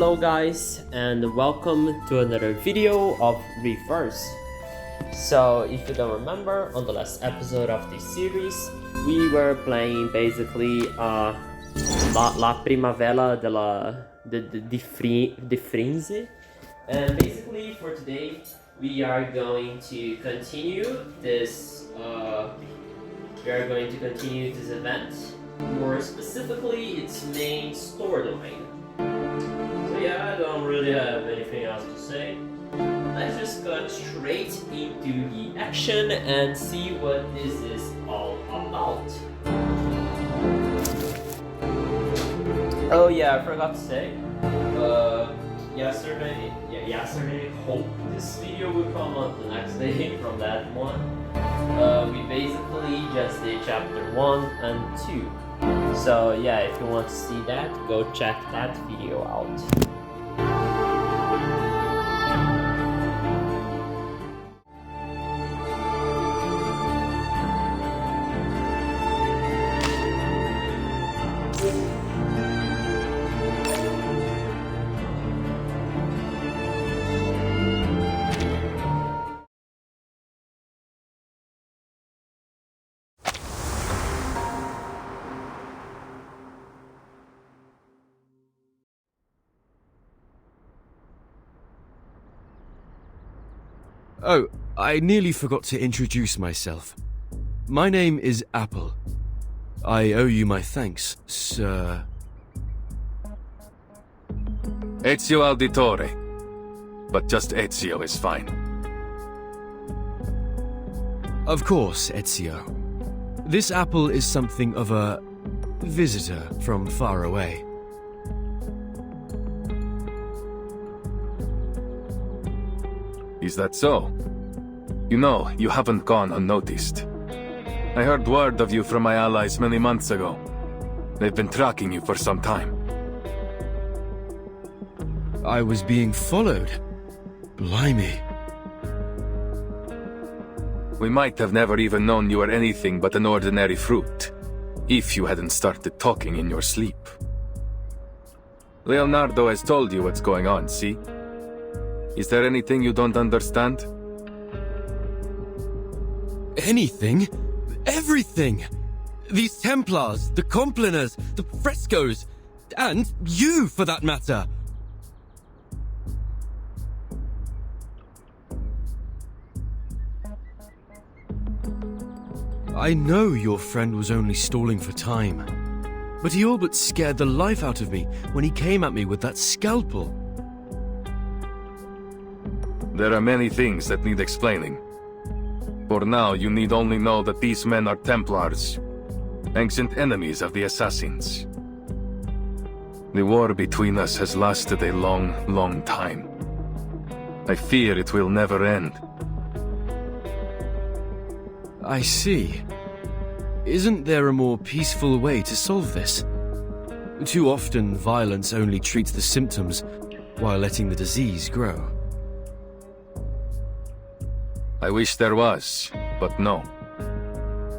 Hello guys, and welcome to another video of Reverse. So if you don't remember, on the last episode of this series we were playing basically La Primavera di Frenzy, and basically for today we are going to continue this event. More specifically, its main storyline. So yeah, I don't really have anything else to say. Let's just cut straight into the action and see what this is all about. Oh yeah, I forgot to say. Yesterday, hope this video will come on the next day from that one. We basically just did chapter 1 and 2. So yeah, if you want to see that, go check that video out. Oh, I nearly forgot to introduce myself. My name is Apple. I owe you my thanks, sir. Ezio Auditore. But just Ezio is fine. Of course, Ezio. This Apple is something of a visitor from far away. Is that so? You know, you haven't gone unnoticed. I heard word of you from my allies many months ago. They've been tracking you for some time. I was being followed. Blimey. We might have never even known you were anything but an ordinary fruit, if you hadn't started talking in your sleep. Leonardo has told you what's going on, see? Is there anything you don't understand? Anything? Everything! These Templars, the Compliners, the frescoes, and you, for that matter! I know your friend was only stalling for time, but he all but scared the life out of me when he came at me with that scalpel. There are many things that need explaining. For now, you need only know that these men are Templars, ancient enemies of the Assassins. The war between us has lasted a long, long time. I fear it will never end. I see. Isn't there a more peaceful way to solve this? Too often, violence only treats the symptoms while letting the disease grow. I wish there was, but no.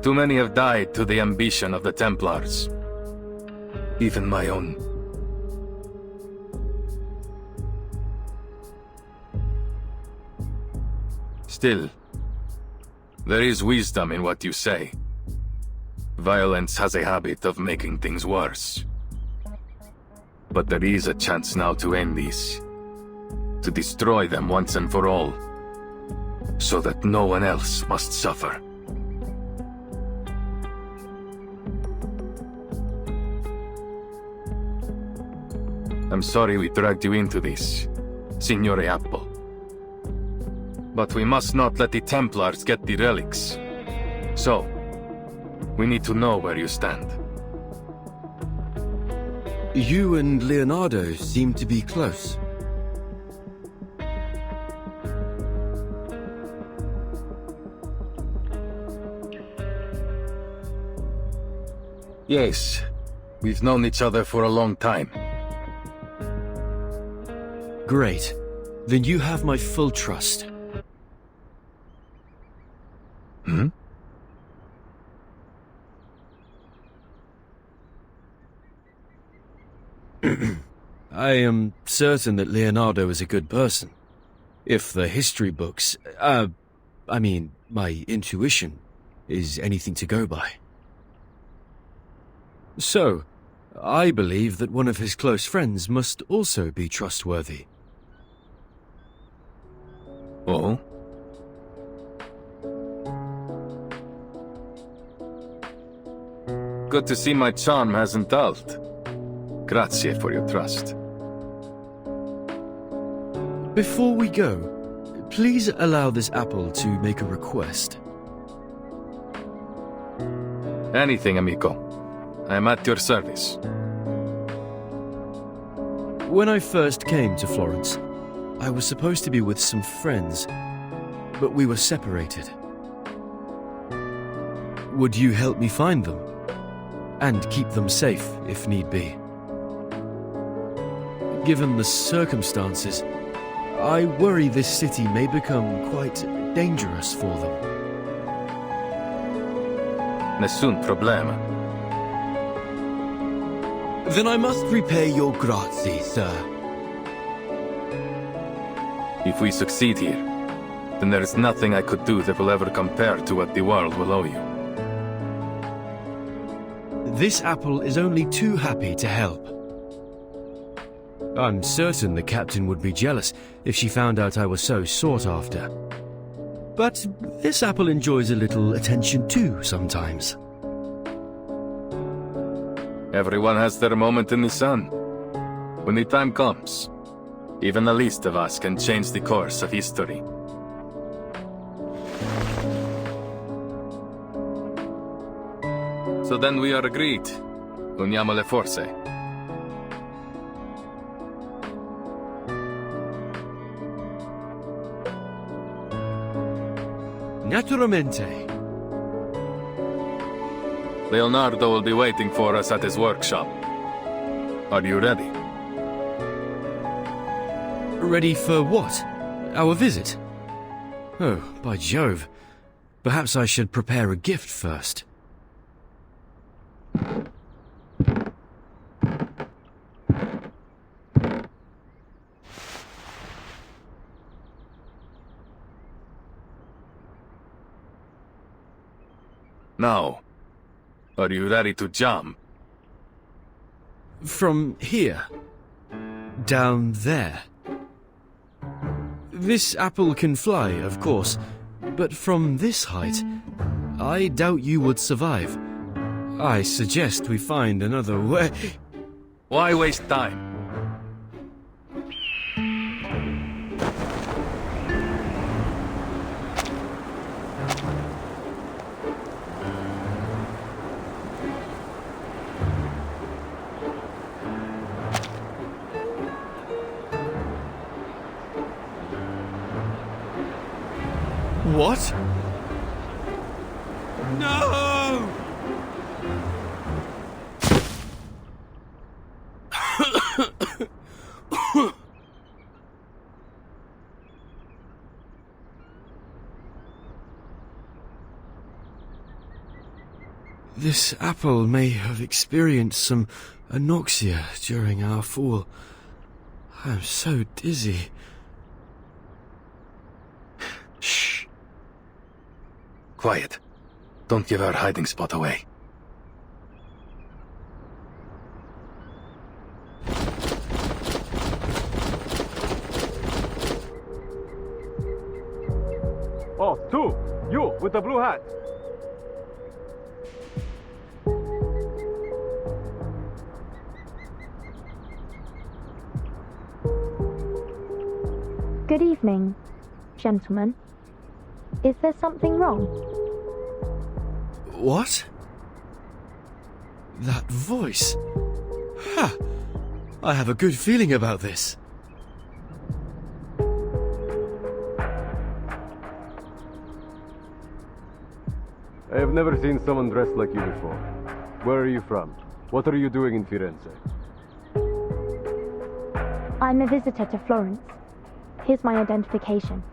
Too many have died to the ambition of the Templars. Even my own. Still, there is wisdom in what you say. Violence has a habit of making things worse. But there is a chance now to end this. To destroy them once and for all. So that no one else must suffer. I'm sorry we dragged you into this, Signore Apple. But we must not let the Templars get the relics. So, we need to know where you stand. You and Leonardo seem to be close. Yes, we've known each other for a long time. Great. Then you have my full trust. Hmm? I am certain that Leonardo is a good person. If the history books, my intuition is anything to go by. So, I believe that one of his close friends must also be trustworthy. Oh? Good to see my charm hasn't dulled. Grazie for your trust. Before we go, please allow this apple to make a request. Anything, amico. I am at your service. When I first came to Florence, I was supposed to be with some friends, but we were separated. Would you help me find them? And keep them safe, if need be. Given the circumstances, I worry this city may become quite dangerous for them. Nessun problema. Then I must repay your grazie, sir. If we succeed here, then there is nothing I could do that will ever compare to what the world will owe you. This apple is only too happy to help. I'm certain the captain would be jealous if she found out I was so sought after. But this apple enjoys a little attention too, sometimes. Everyone has their moment in the sun. When the time comes, even the least of us can change the course of history. So then we are agreed. Uniamo le forze. Naturalmente. Leonardo will be waiting for us at his workshop. Are you ready? Ready for what? Our visit? Oh, by Jove. Perhaps I should prepare a gift first. Now, are you ready to jump? From here. Down there. This apple can fly, of course, but from this height, I doubt you would survive. I suggest we find another way. Why waste time? What? No! This apple may have experienced some anoxia during our fall. I'm so dizzy. Shh. Quiet. Don't give our hiding spot away. Oh, two! You, with the blue hat! Good evening, gentlemen. Is there something wrong? What? That voice. Ha! I have a good feeling about this. I have never seen someone dressed like you before. Where are you from? What are you doing in Firenze? I'm a visitor to Florence. Here's my identification.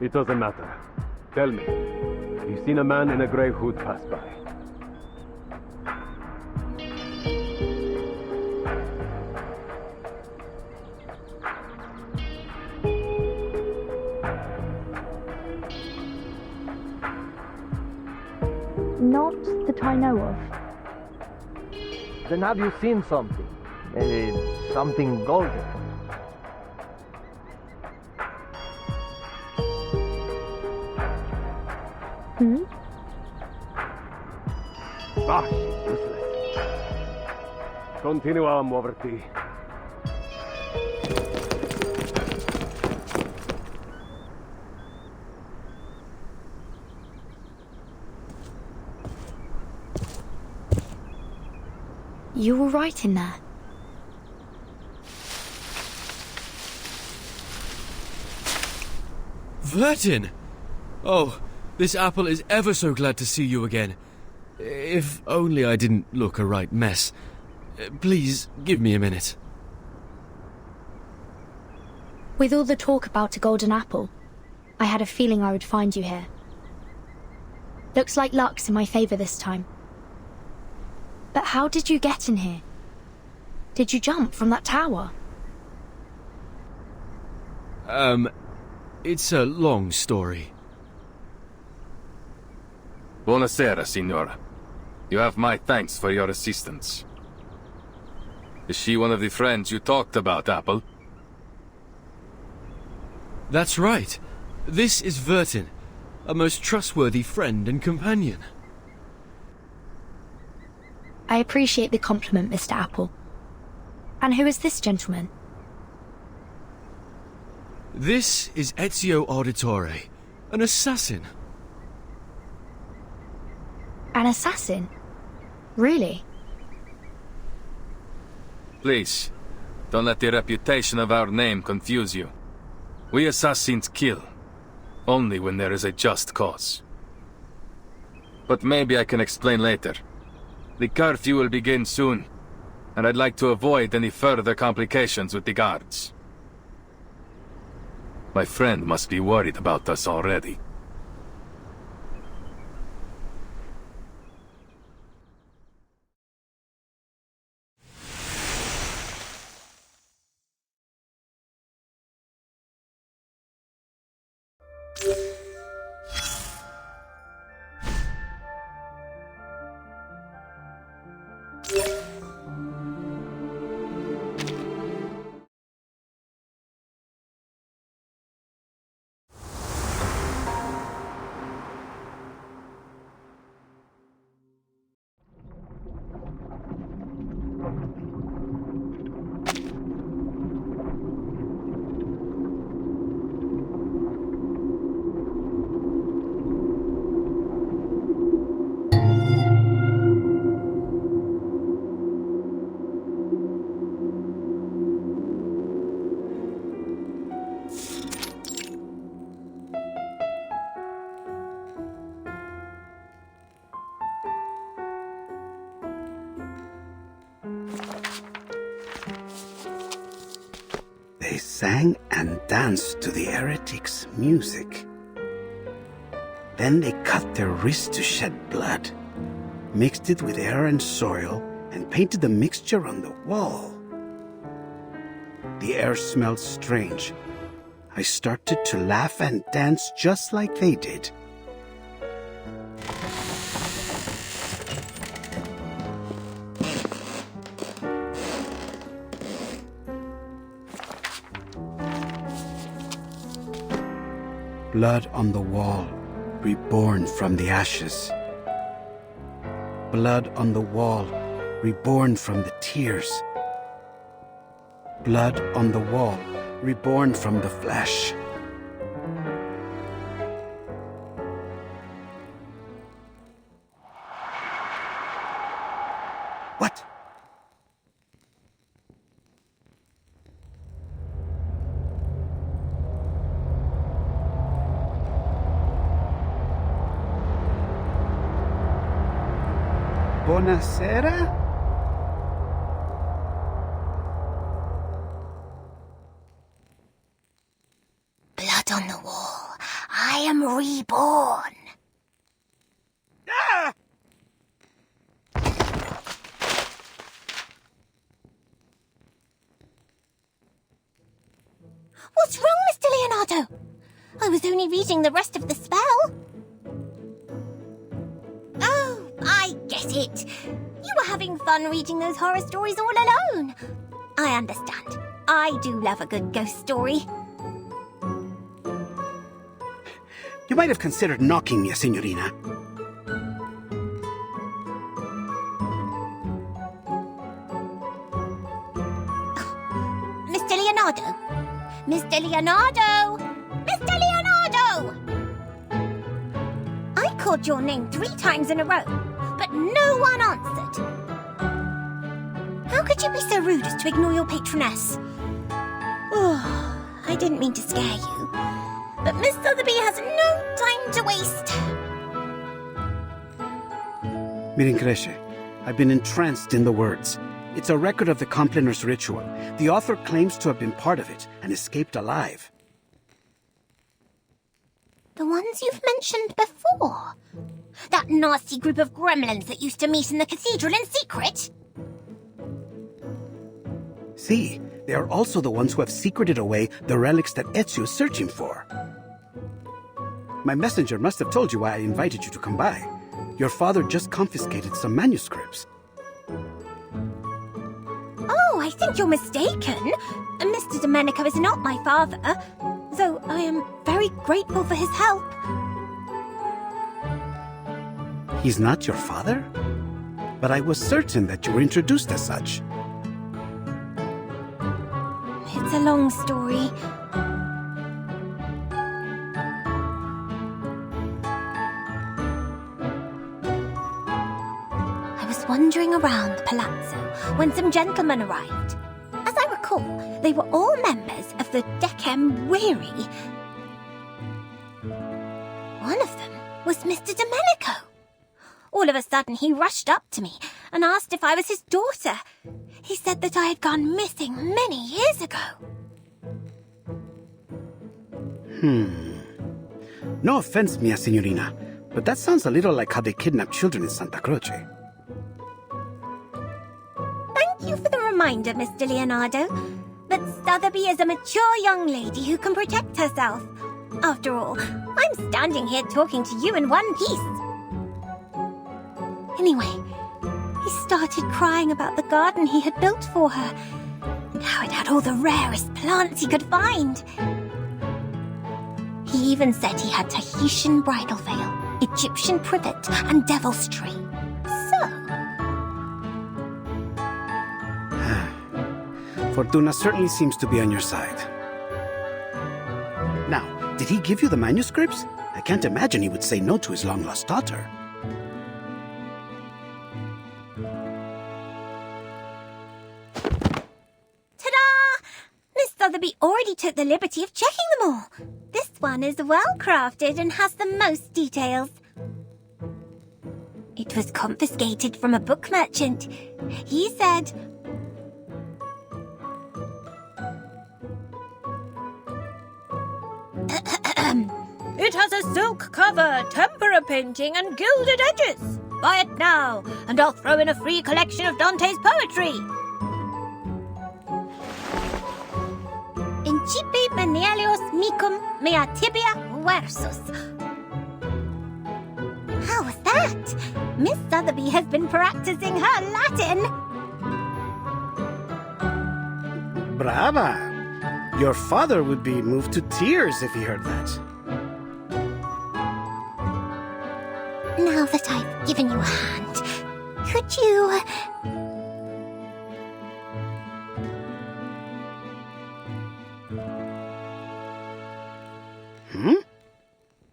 It doesn't matter. Tell me, have you seen a man in a grey hood pass by? Not that I know of. Then have you seen something? Something golden? Hmm? Ah, she's useless. Continuam, Waverty. You were right in there. Vertin! Oh, this apple is ever so glad to see you again. If only I didn't look a right mess. Please, give me a minute. With all the talk about a golden apple, I had a feeling I would find you here. Looks like luck's in my favor this time. But how did you get in here? Did you jump from that tower? It's a long story. Buonasera, signora. You have my thanks for your assistance. Is she one of the friends you talked about, Apple? That's right. This is Vertin, a most trustworthy friend and companion. I appreciate the compliment, Mr. Apple. And who is this gentleman? This is Ezio Auditore, an assassin. An assassin? Really? Please, don't let the reputation of our name confuse you. We assassins kill, only when there is a just cause. But maybe I can explain later. The curfew will begin soon, and I'd like to avoid any further complications with the guards. My friend must be worried about us already. They sang and danced to the heretics' music. Then they cut their wrists to shed blood, mixed it with air and soil, and painted the mixture on the wall. The air smelled strange. I started to laugh and dance just like they did. Blood on the wall, reborn from the ashes. Blood on the wall, reborn from the tears. Blood on the wall, reborn from the flesh. What? Buonasera? Blood on the wall. I am reborn. Ah! What's wrong, Mr. Leonardo? I was only reading the rest of the spell. Oh, get it. You were having fun reading those horror stories all alone. I understand. I do love a good ghost story. You might have considered knocking me, Signorina. Mr. Leonardo! Mr. Leonardo! Mr. Leonardo! I called your name 3 times in a row, but no one answered. How could you be so rude as to ignore your patroness? Oh, I didn't mean to scare you, but Miss Sotheby has no time to waste. Mirincresce, I've been entranced in the words. It's a record of the Complainers' ritual. The author claims to have been part of it and escaped alive. The ones you've mentioned before? That nasty group of gremlins that used to meet in the cathedral in secret? See, they are also the ones who have secreted away the relics that Ezio is searching for. My messenger must have told you why I invited you to come by. Your father just confiscated some manuscripts. Oh, I think you're mistaken. Mr. Domenico is not my father, though I am very grateful for his help. He's not your father? But I was certain that you were introduced as such. It's a long story. I was wandering around the palazzo when some gentlemen arrived. As I recall, they were all members of the Decem Weary. One of them was Mr. Domenico. All of a sudden, he rushed up to me and asked if I was his daughter. He said that I had gone missing many years ago. No offense, mia signorina, but that sounds a little like how they kidnap children in Santa Croce. Thank you for the reminder, Mr. Leonardo. But Sotheby is a mature young lady who can protect herself. After all, I'm standing here talking to you in one piece. Anyway, he started crying about the garden he had built for her, and how it had all the rarest plants he could find. He even said he had Tahitian bridal veil, Egyptian privet, and devil's tree. Fortuna certainly seems to be on your side. Now, did he give you the manuscripts? I can't imagine he would say no to his long-lost daughter. Ta-da! Miss Sotheby already took the liberty of checking them all. This one is well crafted and has the most details. It was confiscated from a book merchant. He said, "It has a silk cover, tempera painting, and gilded edges. Buy it now, and I'll throw in a free collection of Dante's poetry. Incipi Menelius micum mea tibia versus." How was that? Miss Sotheby has been practicing her Latin. Brava! Your father would be moved to tears if he heard that. Now that I've given you a hand, could you...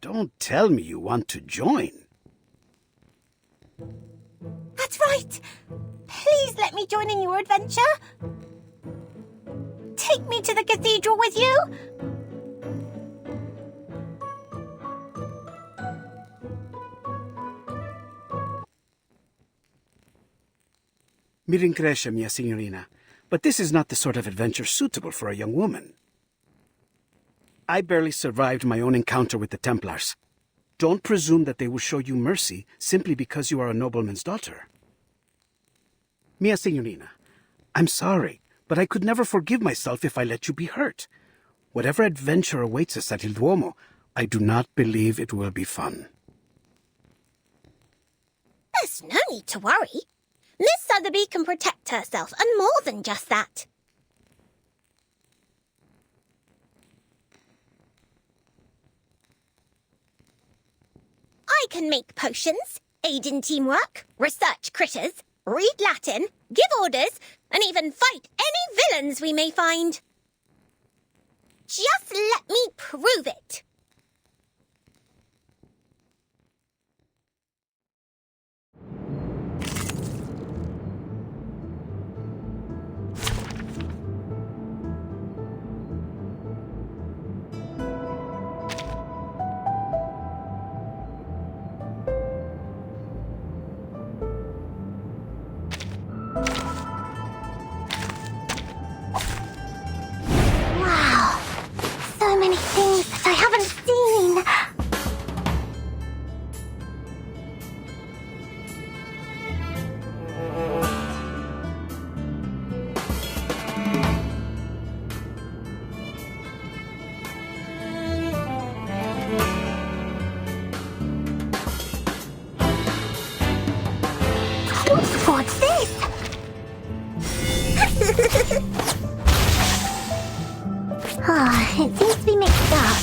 Don't tell me you want to join. That's right! Please let me join in your adventure. Take me to the cathedral with you. Mi rincresce, mia signorina, but this is not the sort of adventure suitable for a young woman. I barely survived my own encounter with the Templars. Don't presume that they will show you mercy simply because you are a nobleman's daughter. Mia signorina, I'm sorry, but I could never forgive myself if I let you be hurt. Whatever adventure awaits us at Il Duomo, I do not believe it will be fun. There's no need to worry. Miss Sotheby can protect herself, and more than just that. I can make potions, aid in teamwork, research critters, read Latin, give orders, and even fight any villains we may find. Just let me prove it. Wow, so many things that I haven't seen. What's this? It seems to be mixed up.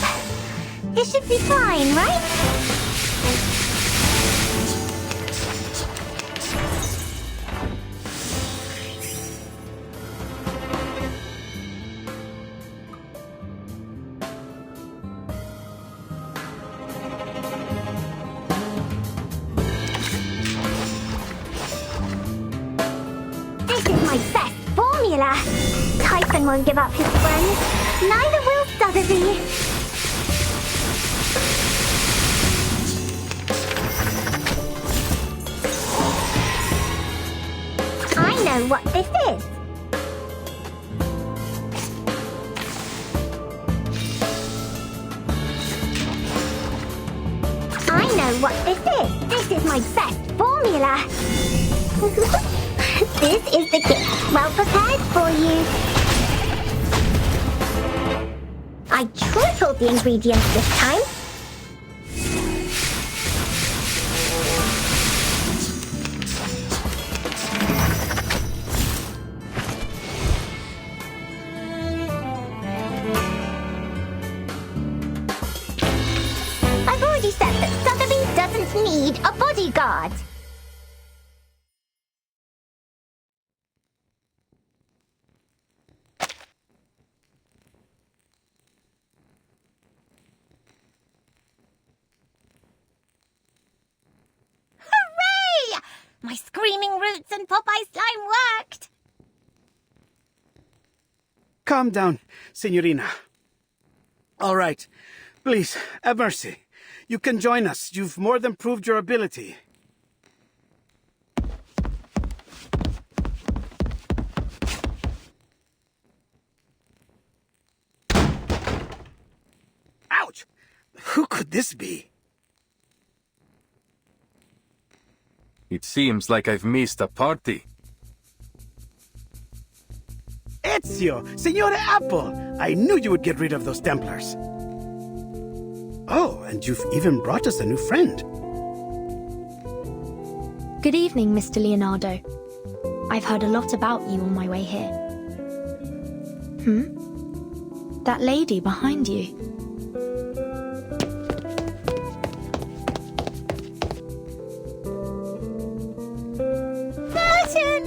It should be fine, right? This is my best formula. Typhon won't give up his friends. Neither will Sotheby. I know what this is. I know what this is. This is my best formula. This is the gift, well prepared for you. I tripled the ingredients this time. I've already said that Sotheby doesn't need a bodyguard. Hooray! My screaming roots and Popeye slime worked! Calm down, Signorina. All right. Please, have mercy. You can join us. You've more than proved your ability. Ouch! Who could this be? It seems like I've missed a party. Ezio! Signore Apple! I knew you would get rid of those Templars. Oh, and you've even brought us a new friend. Good evening, Mr. Leonardo. I've heard a lot about you on my way here. That lady behind you. Burton!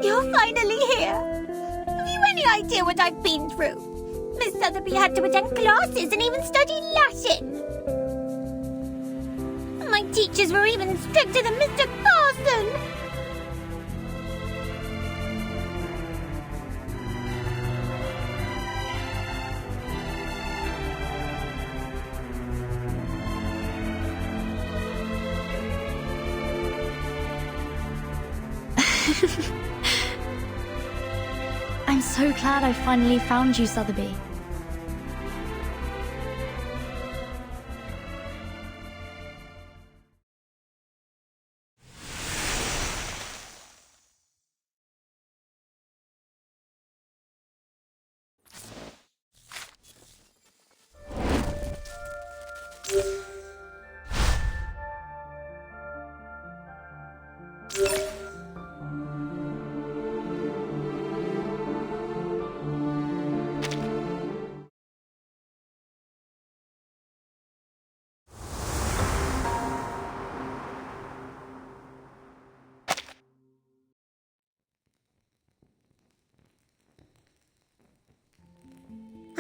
You're finally here. Have you any idea what I've been through? Miss Sotheby had to attend classes and even study Latin. My teachers were even stricter than Mr. Carson. I'm so glad I finally found you, Sotheby. I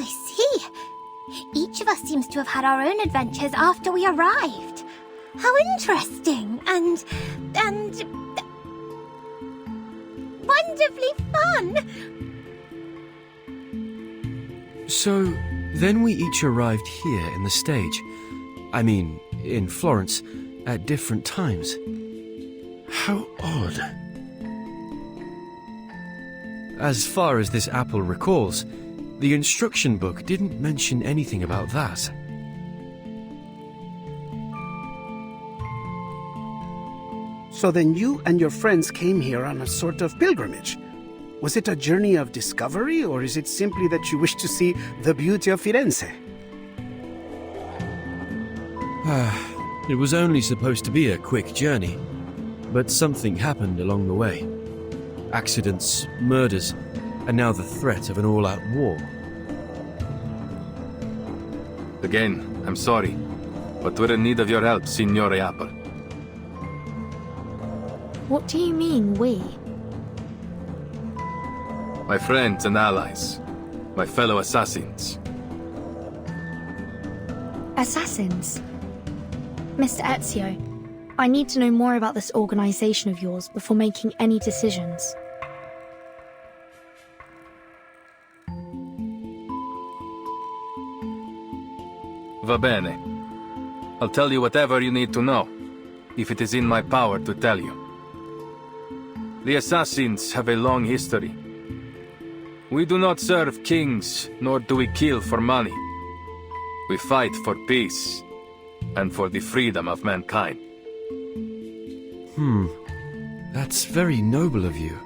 see. Each of us seems to have had our own adventures after we arrived. How interesting and wonderfully fun. So, then we each arrived here in the stage. I mean, in Florence, at different times. How odd. As far as this apple recalls, the instruction book didn't mention anything about that. So then you and your friends came here on a sort of pilgrimage. Was it a journey of discovery, or is it simply that you wish to see the beauty of Firenze? It was only supposed to be a quick journey, but something happened along the way. Accidents, murders, and now the threat of an all-out war. Again, I'm sorry, but we're in need of your help, Signore Apple. What do you mean, we? My friends and allies. My fellow assassins. Assassins? Mr. Ezio, I need to know more about this organization of yours before making any decisions. Va bene. I'll tell you whatever you need to know, if it is in my power to tell you. The Assassins have a long history. We do not serve kings, nor do we kill for money. We fight for peace, and for the freedom of mankind. That's very noble of you.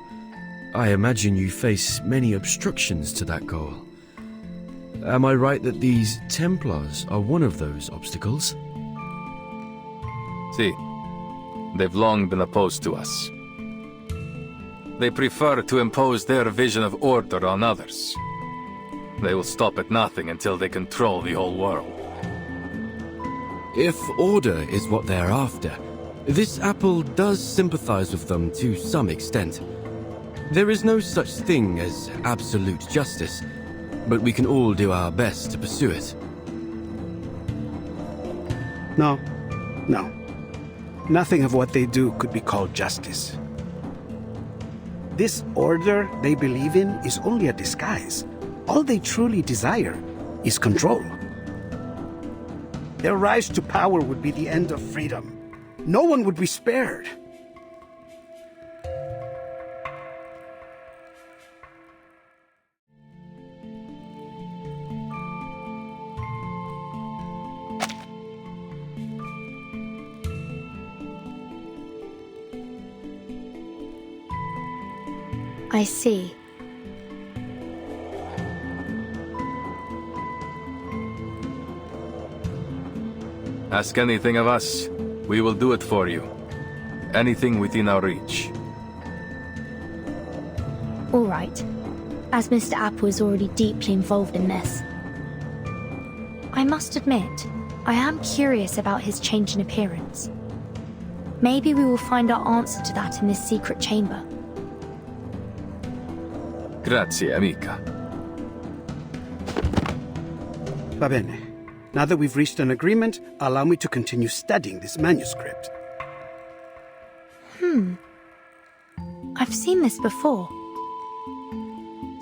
I imagine you face many obstructions to that goal. Am I right that these Templars are one of those obstacles? See, they've long been opposed to us. They prefer to impose their vision of order on others. They will stop at nothing until they control the whole world. If order is what they're after, this apple does sympathize with them to some extent. There is no such thing as absolute justice, but we can all do our best to pursue it. No. Nothing of what they do could be called justice. This order they believe in is only a disguise. All they truly desire is control. Their rise to power would be the end of freedom. No one would be spared. I see. Ask anything of us, we will do it for you. Anything within our reach. All right. As Mr. Apple is already deeply involved in this. I must admit, I am curious about his change in appearance. Maybe we will find our answer to that in this secret chamber. Grazie, amica. Va bene. Now that we've reached an agreement, allow me to continue studying this manuscript. I've seen this before.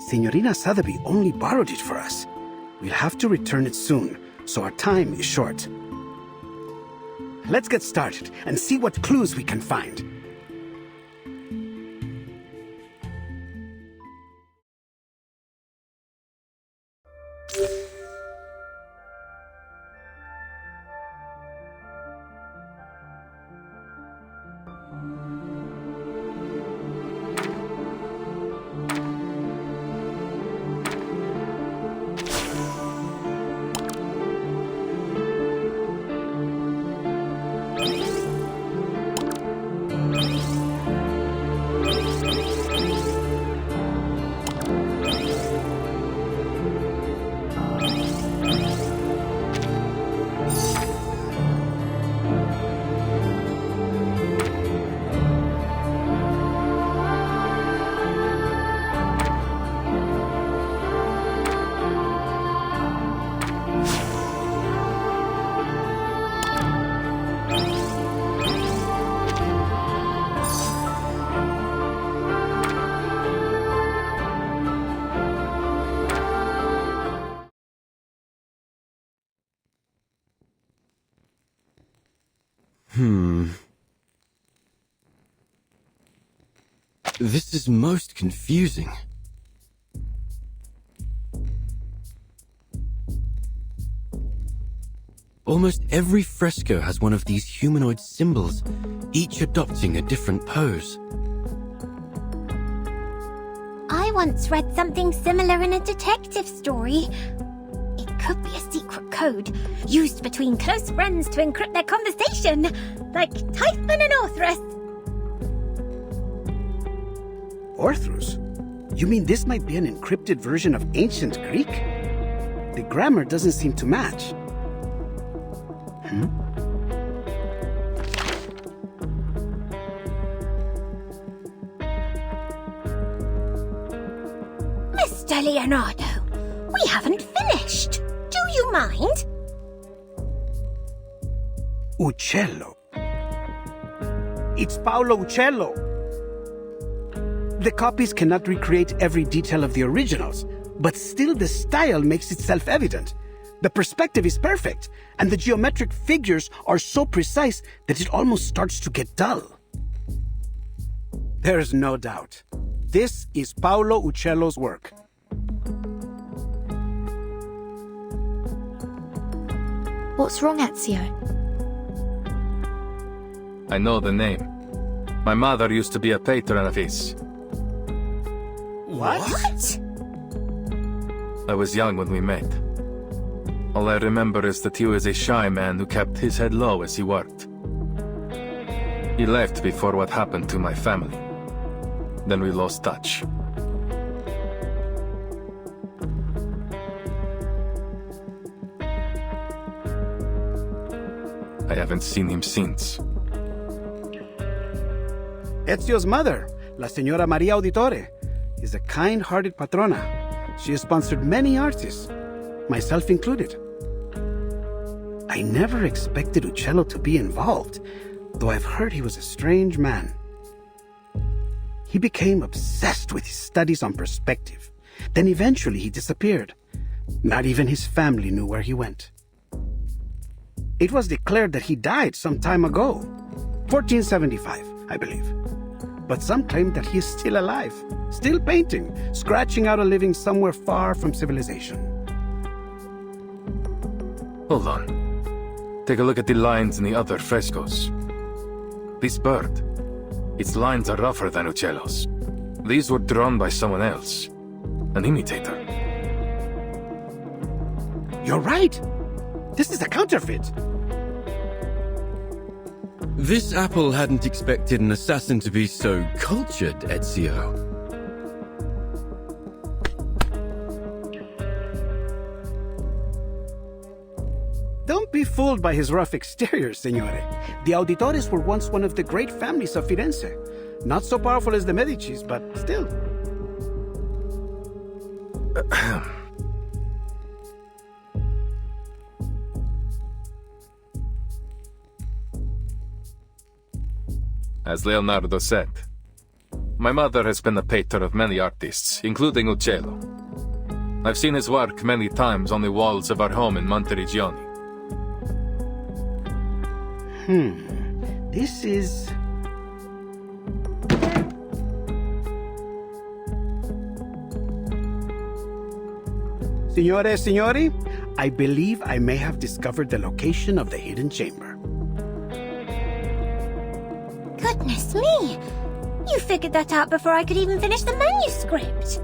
Signorina Sotheby only borrowed it for us. We'll have to return it soon, so our time is short. Let's get started and see what clues we can find. This is most confusing. Almost every fresco has one of these humanoid symbols, each adopting a different pose. I once read something similar in a detective story. It could be a secret code used between close friends to encrypt their conversation, like Typhon and Orthrus. Orthrus? You mean this might be an encrypted version of ancient Greek? The grammar doesn't seem to match. Mr. Leonardo, we haven't finished. Do you mind? Uccello. It's Paolo Uccello. The copies cannot recreate every detail of the originals, but still the style makes itself evident. The perspective is perfect, and the geometric figures are so precise that it almost starts to get dull. There's no doubt. This is Paolo Uccello's work. What's wrong, Ezio? I know the name. My mother used to be a patron of his. What? I was young when we met. All I remember is that he was a shy man who kept his head low as he worked. He left before what happened to my family. Then we lost touch. I haven't seen him since. Ezio's mother, La Señora Maria Auditore, is a kind-hearted patrona. She has sponsored many artists, myself included. I never expected Uccello to be involved, though I've heard he was a strange man. He became obsessed with his studies on perspective. Then eventually he disappeared. Not even his family knew where he went. It was declared that he died some time ago, 1475, I believe. But some claim that he is still alive, still painting, scratching out a living somewhere far from civilization. Hold on. Take a look at the lines in the other frescoes. This bird, its lines are rougher than Uccello's. These were drawn by someone else, an imitator. You're right. This is a counterfeit. This apple hadn't expected an assassin to be so cultured, Ezio. Don't be fooled by his rough exterior, Signore. The Auditores were once one of the great families of Firenze. Not so powerful as the Medicis, but still. As Leonardo said, my mother has been a patron of many artists, including Uccello. I've seen his work many times on the walls of our home in Monteriggioni. This is... Signori, I believe I may have discovered the location of the hidden chamber. Goodness me! You figured that out before I could even finish the manuscript.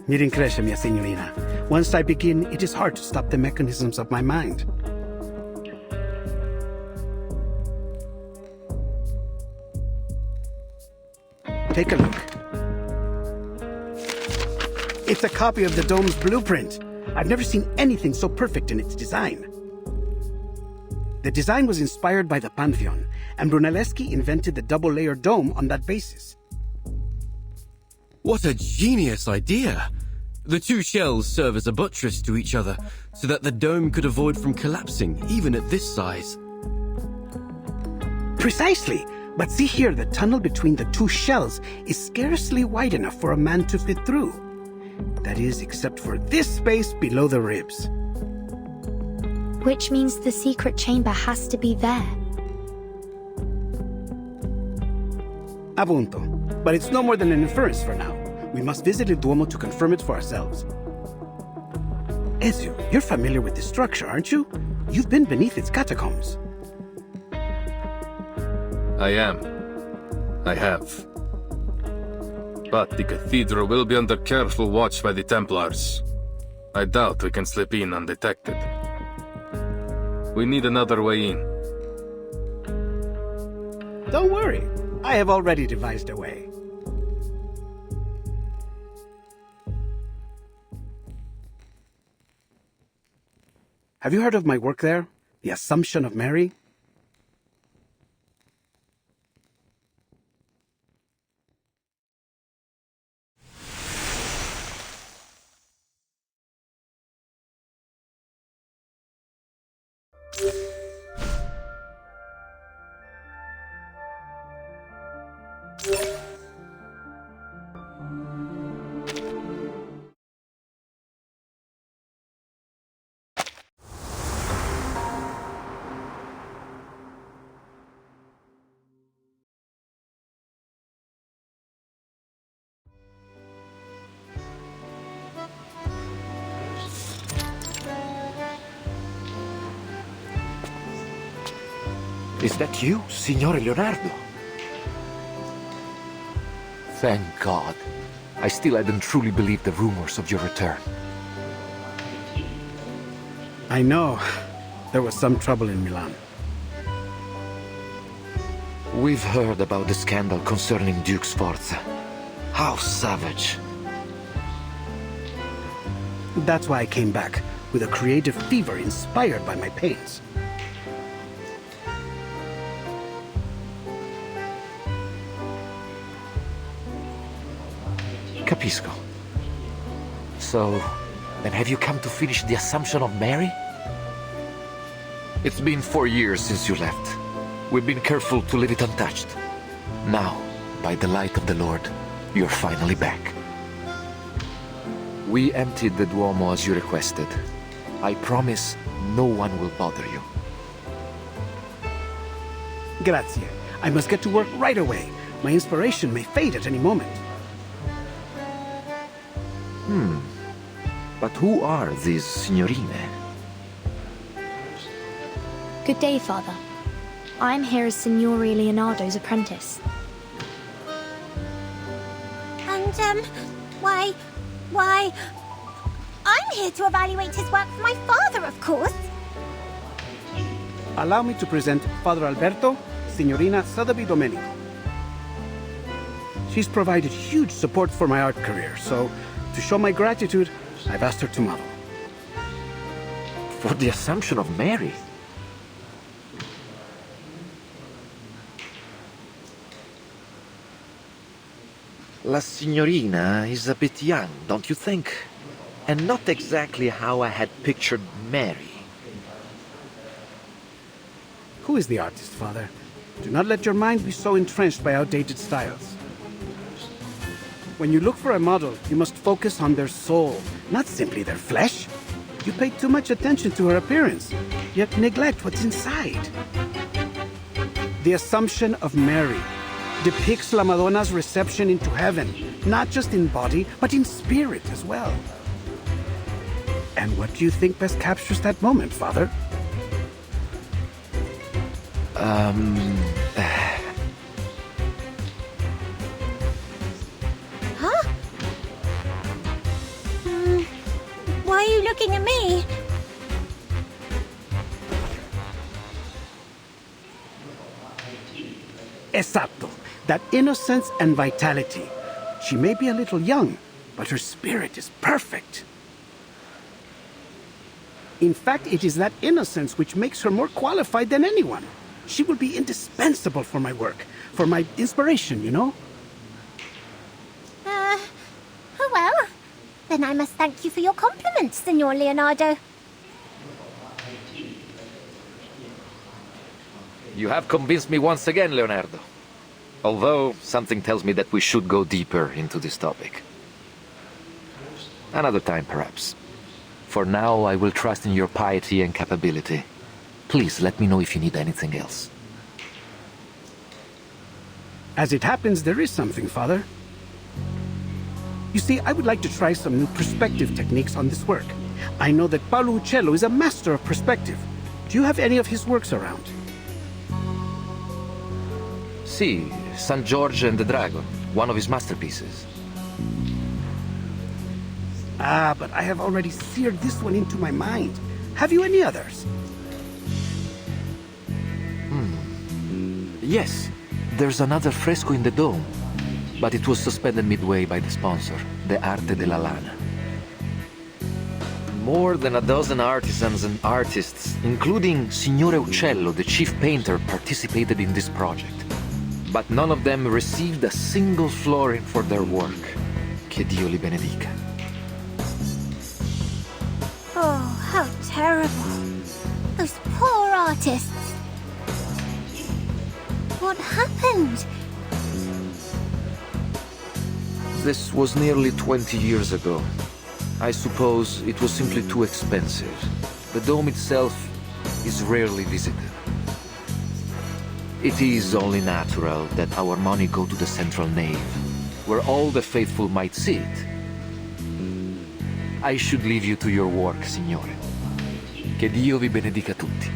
Mi rincresce, mia signorina. Once I begin, it is hard to stop the mechanisms of my mind. Take a look. It's a copy of the dome's blueprint. I've never seen anything so perfect in its design. The design was inspired by the Pantheon, and Brunelleschi invented the double-layer dome on that basis. What a genius idea! The two shells serve as a buttress to each other, so that the dome could avoid from collapsing, even at this size. Precisely! But see here, the tunnel between the two shells is scarcely wide enough for a man to fit through. That is, except for this space below the ribs. Which means the secret chamber has to be there. Appunto. But it's no more than an inference for now. We must visit the Duomo to confirm it for ourselves. Ezio, you're familiar with this structure, aren't you? You've been beneath its catacombs. I am. I have. But the cathedral will be under careful watch by the Templars. I doubt we can slip in undetected. We need another way in. Don't worry. I have already devised a way. Have you heard of my work there? The Assumption of Mary? Is that you, Signore Leonardo? Thank God. I still hadn't truly believed the rumors of your return. I know. There was some trouble in Milan. We've heard about the scandal concerning Duke Sforza. How savage. That's why I came back, with a creative fever inspired by my pains. Capisco. So, then have you come to finish the Assumption of Mary? It's been 4 years since you left. We've been careful to leave it untouched. Now, by the light of the Lord, you're finally back. We emptied the Duomo as you requested. I promise no one will bother you. Grazie. I must get to work right away. My inspiration may fade at any moment. But who are these signorine? Good day, Father. I'm here as Signore Leonardo's apprentice. And, why... I'm here to evaluate his work for my father, of course. Allow me to present Father Alberto, Signorina Sotheby Domenico. She's provided huge support for my art career, so to show my gratitude, I've asked her to model. For the Assumption of Mary? La Signorina is a bit young, don't you think? And not exactly how I had pictured Mary. Who is the artist, Father? Do not let your mind be so entrenched by outdated styles. When you look for a model, you must focus on their soul, not simply their flesh. You pay too much attention to her appearance, yet neglect what's inside. The Assumption of Mary depicts La Madonna's reception into heaven, not just in body, but in spirit as well. And what do you think best captures that moment, Father? Huh? Why are you looking at me? Esatto. That innocence and vitality. She may be a little young, but her spirit is perfect. In fact, it is that innocence which makes her more qualified than anyone. She will be indispensable for my work, for my inspiration, you know? Oh well. Then I must thank you for your compliments, Signor Leonardo. You have convinced me once again, Leonardo. Although, something tells me that we should go deeper into this topic. Another time, perhaps. For now, I will trust in your piety and capability. Please let me know if you need anything else. As it happens, there is something, Father. You see, I would like to try some new perspective techniques on this work. I know that Paolo Uccello is a master of perspective. Do you have any of his works around? See, San George and the Dragon, one of his masterpieces. Ah, but I have already seared this one into my mind. Have you any others? Yes, there's another fresco in the dome, but it was suspended midway by the sponsor, the Arte della Lana. More than a dozen artisans and artists, including Signore Uccello, the chief painter, participated in this project. But none of them received a single florin for their work. Che Dio li benedica. Oh, how terrible. Those poor artists. What happened? This was nearly 20 years ago. I suppose it was simply too expensive. The dome itself is rarely visited. It is only natural that our money go to the central nave, where all the faithful might see it. I should leave you to your work, Signore. Che Dio vi benedica tutti.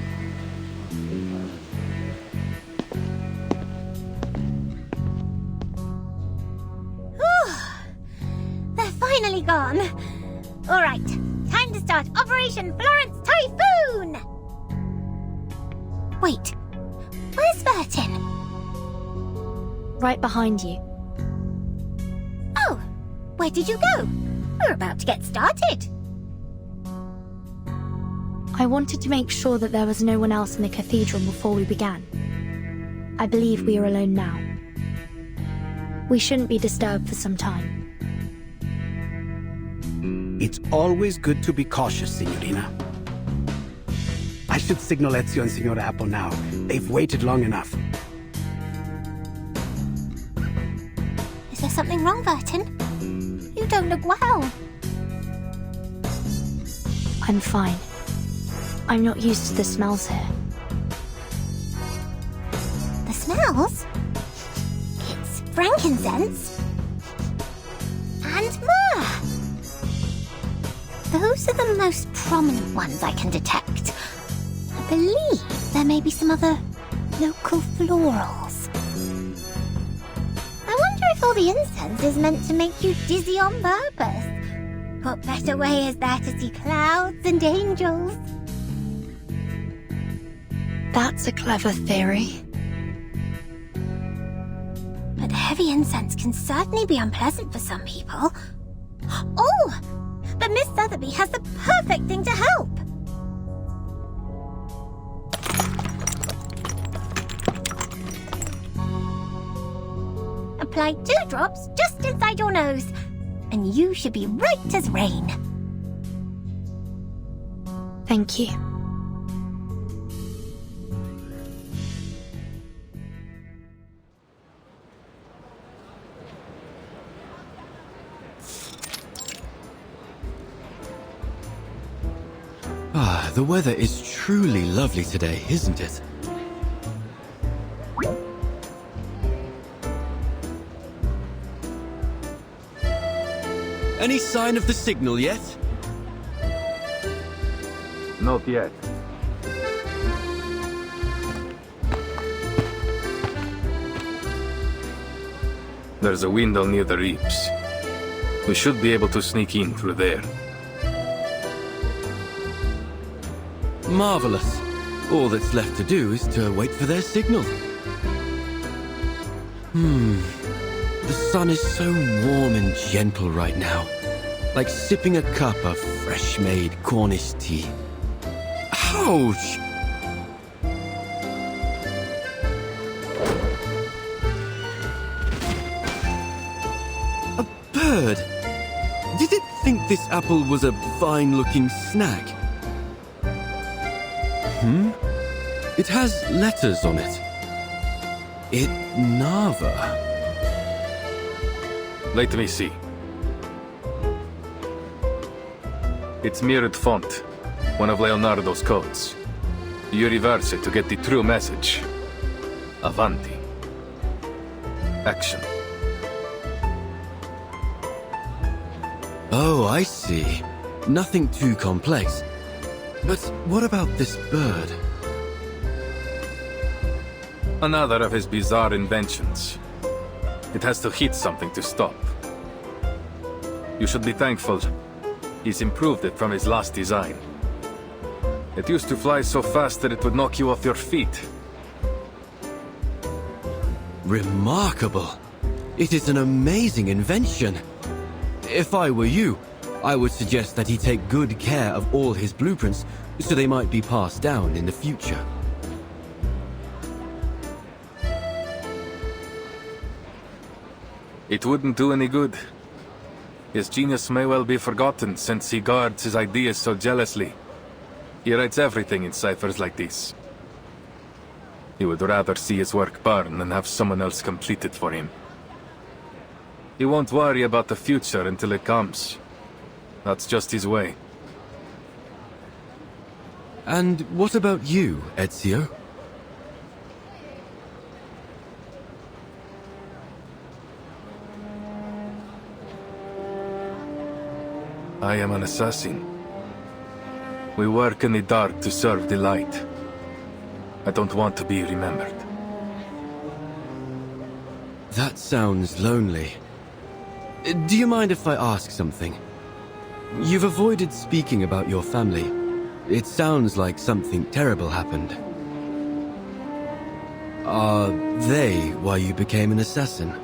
They're finally gone. All right, time to start Operation Florence Typhoon! Wait, where's Vertin? Right behind you. Oh, where did you go? We're about to get started. I wanted to make sure that there was no one else in the cathedral before we began. I believe we are alone now. We shouldn't be disturbed for some time. It's always good to be cautious, Signorina. I should signal Ezio and Signora Apple now. They've waited long enough. Is there something wrong, Vertin? You don't look well. I'm fine. I'm not used to the smells here. The smells? It's frankincense. And myrrh. Those are the most prominent ones I can detect. I believe there may be some other local florals. I wonder if all the incense is meant to make you dizzy on purpose. What better way is there to see clouds and angels? That's a clever theory. But heavy incense can certainly be unpleasant for some people. Oh! But Miss Sotheby has the perfect thing to help! Apply 2 drops just inside your nose, and you should be right as rain. Thank you. Ah, the weather is truly lovely today, isn't it? Any sign of the signal yet? Not yet. There's a window near the reaps. We should be able to sneak in through there. Marvelous. All that's left to do is to wait for their signal. The sun is so warm and gentle right now. Like sipping a cup of fresh-made Cornish tea. Ouch! A bird! Did it think this apple was a fine-looking snack? It has letters on it. Nava. Let me see. It's mirrored font, one of Leonardo's codes. You reverse it to get the true message. Avanti. Action. Oh, I see. Nothing too complex. But what about this bird? Another of his bizarre inventions. It has to hit something to stop. You should be thankful. He's improved it from his last design. It used to fly so fast that it would knock you off your feet. Remarkable. It is an amazing invention. If I were you, I would suggest that he take good care of all his blueprints so they might be passed down in the future. It wouldn't do any good. His genius may well be forgotten since he guards his ideas so jealously. He writes everything in ciphers like this. He would rather see his work burn than have someone else complete it for him. He won't worry about the future until it comes. That's just his way. And what about you, Ezio? I am an assassin. We work in the dark to serve the light. I don't want to be remembered. That sounds lonely. Do you mind if I ask something? You've avoided speaking about your family. It sounds like something terrible happened. Are they why you became an assassin?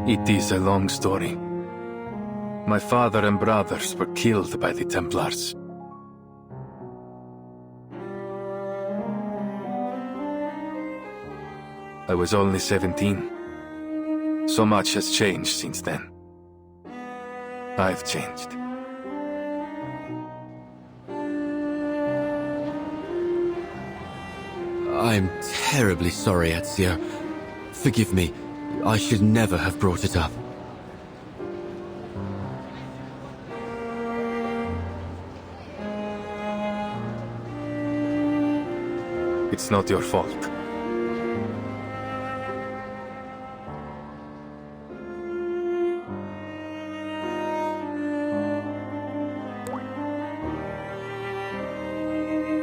It is a long story. My father and brothers were killed by the Templars. I was only 17. So much has changed since then. I've changed. I'm terribly sorry, Ezio. Forgive me. I should never have brought it up. It's not your fault.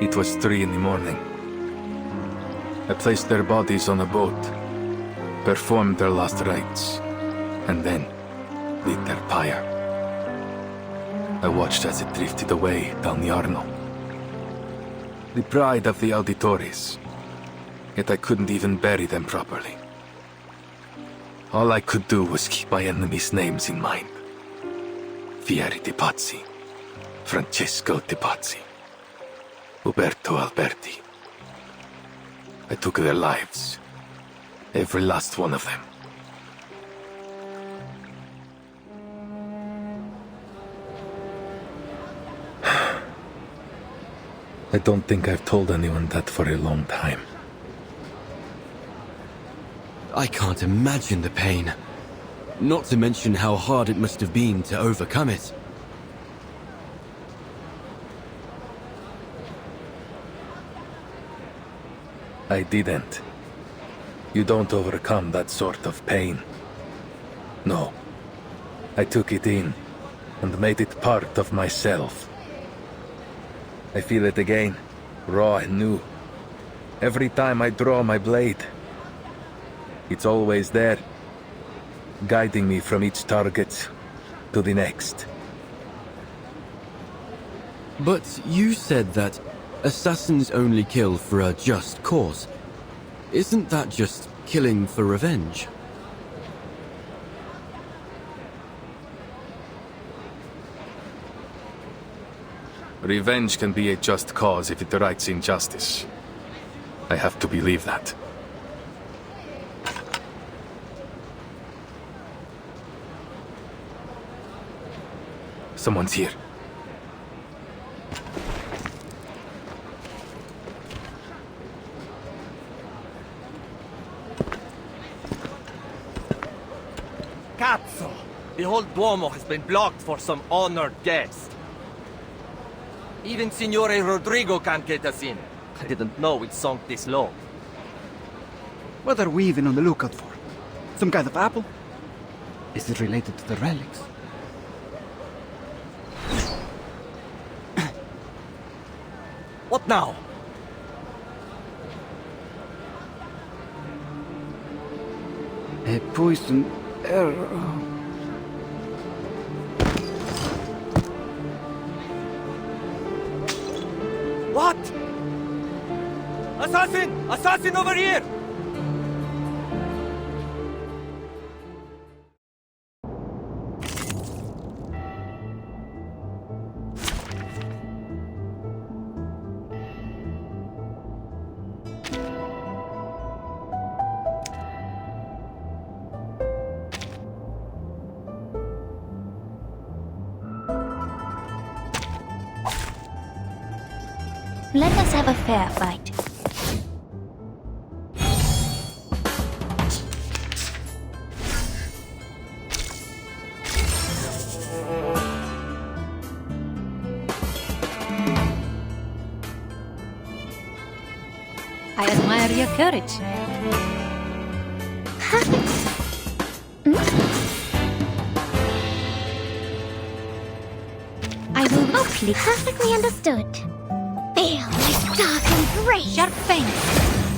It was 3 in the morning. I placed their bodies on a boat, performed their last rites, and then lit their pyre. I watched as it drifted away down the Arno. The pride of the Auditores, yet I couldn't even bury them properly. All I could do was keep my enemies' names in mind. Fieri de Pazzi, Francesco de Pazzi, Uberto Alberti. I took their lives, every last one of them. I don't think I've told anyone that for a long time. I can't imagine the pain. Not to mention how hard it must have been to overcome it. I didn't. You don't overcome that sort of pain. No. I took it in and made it part of myself. I feel it again, raw and new. Every time I draw my blade, it's always there, guiding me from each target to the next. But you said that assassins only kill for a just cause. Isn't that just killing for revenge? Revenge can be a just cause if it rights injustice. I have to believe that. Someone's here. The whole Duomo has been blocked for some honored guest. Even Signore Rodrigo can't get us in. I didn't know it sunk this low. What are we even on the lookout for? Some kind of apple? Is it related to the relics? What now? A poison arrow. What? Assassin! Assassin over here! Let us have a fair fight. I admire your courage. I will hopefully perfectly understood. Feel my dark embrace. Sharp pain.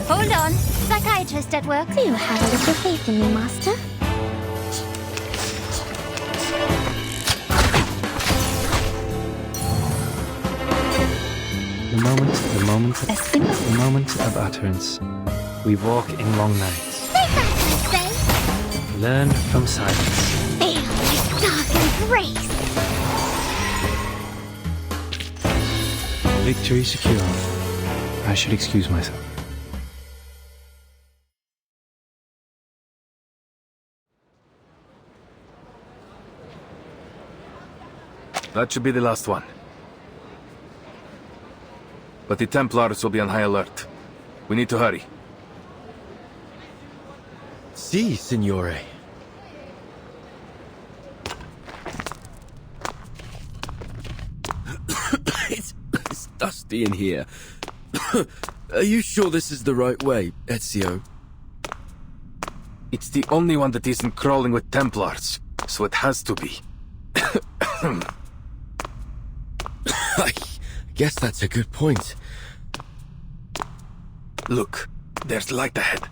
Hold on. Psychiatrist at work. Do you have a little faith in me, Master? The moment of utterance. We walk in long nights. Say that, I say. Learn from silence. Feel my dark embrace. Victory secure. I should excuse myself. That should be the last one. But the Templars will be on high alert. We need to hurry. Si, Signore. It's dusty in here. Are you sure this is the right way, Ezio? It's the only one that isn't crawling with Templars, so it has to be. I guess that's a good point. Look, there's light ahead.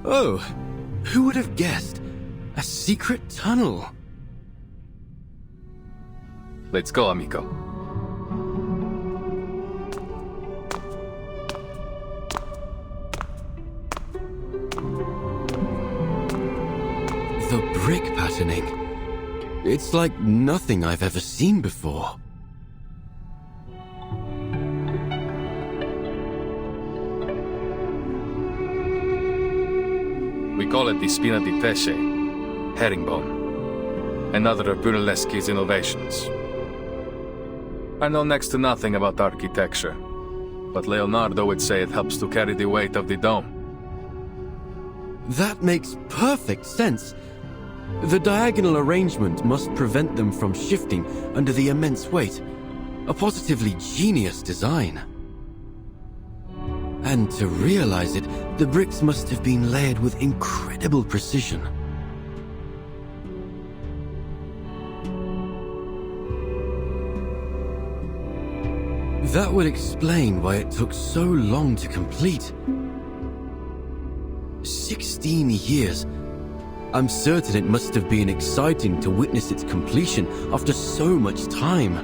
Oh, who would have guessed? A secret tunnel. Let's go, amico. The brick patterning. It's like nothing I've ever seen before. We call it the Spina di Pesce, herringbone, another of Brunelleschi's innovations. I know next to nothing about architecture, but Leonardo would say it helps to carry the weight of the dome. That makes perfect sense. The diagonal arrangement must prevent them from shifting under the immense weight. A positively genius design. And to realize it, the bricks must have been layered with incredible precision. That would explain why it took so long to complete. 16 years. I'm certain it must have been exciting to witness its completion after so much time.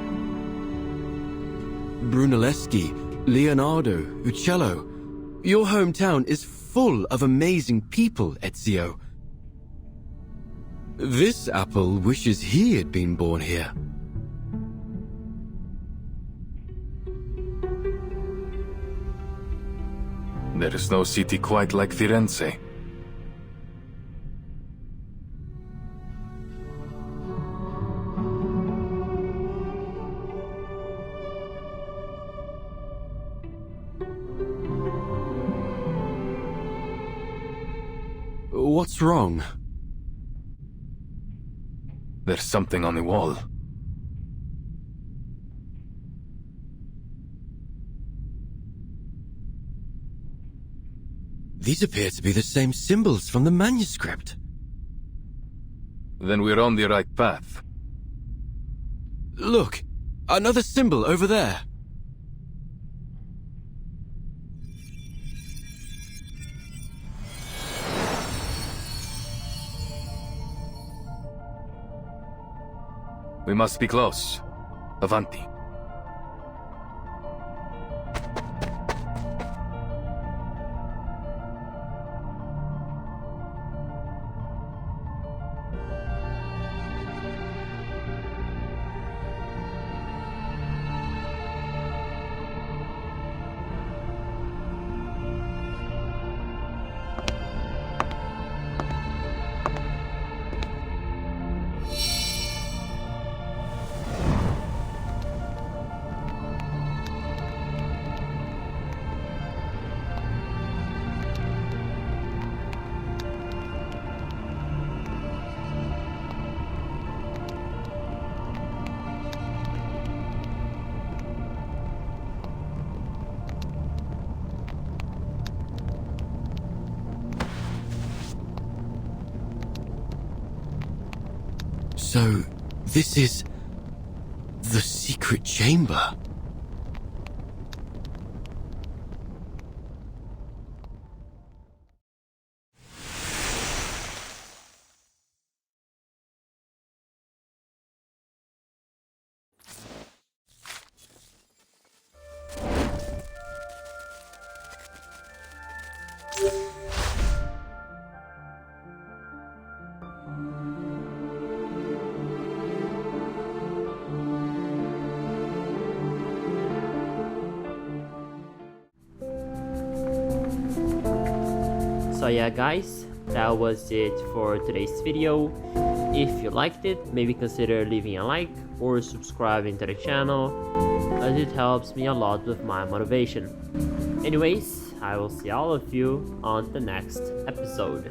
Brunelleschi, Leonardo, Uccello. Your hometown is full of amazing people, Ezio. This apple wishes he had been born here. There is no city quite like Firenze. What's wrong? There's something on the wall. These appear to be the same symbols from the manuscript. Then we're on the right path. Look! Another symbol over there! We must be close. Avanti. So, this is the secret chamber. So yeah guys, that was it for today's video. If you liked it, maybe consider leaving a like or subscribing to the channel, as it helps me a lot with my motivation. Anyways, I will see all of you on the next episode.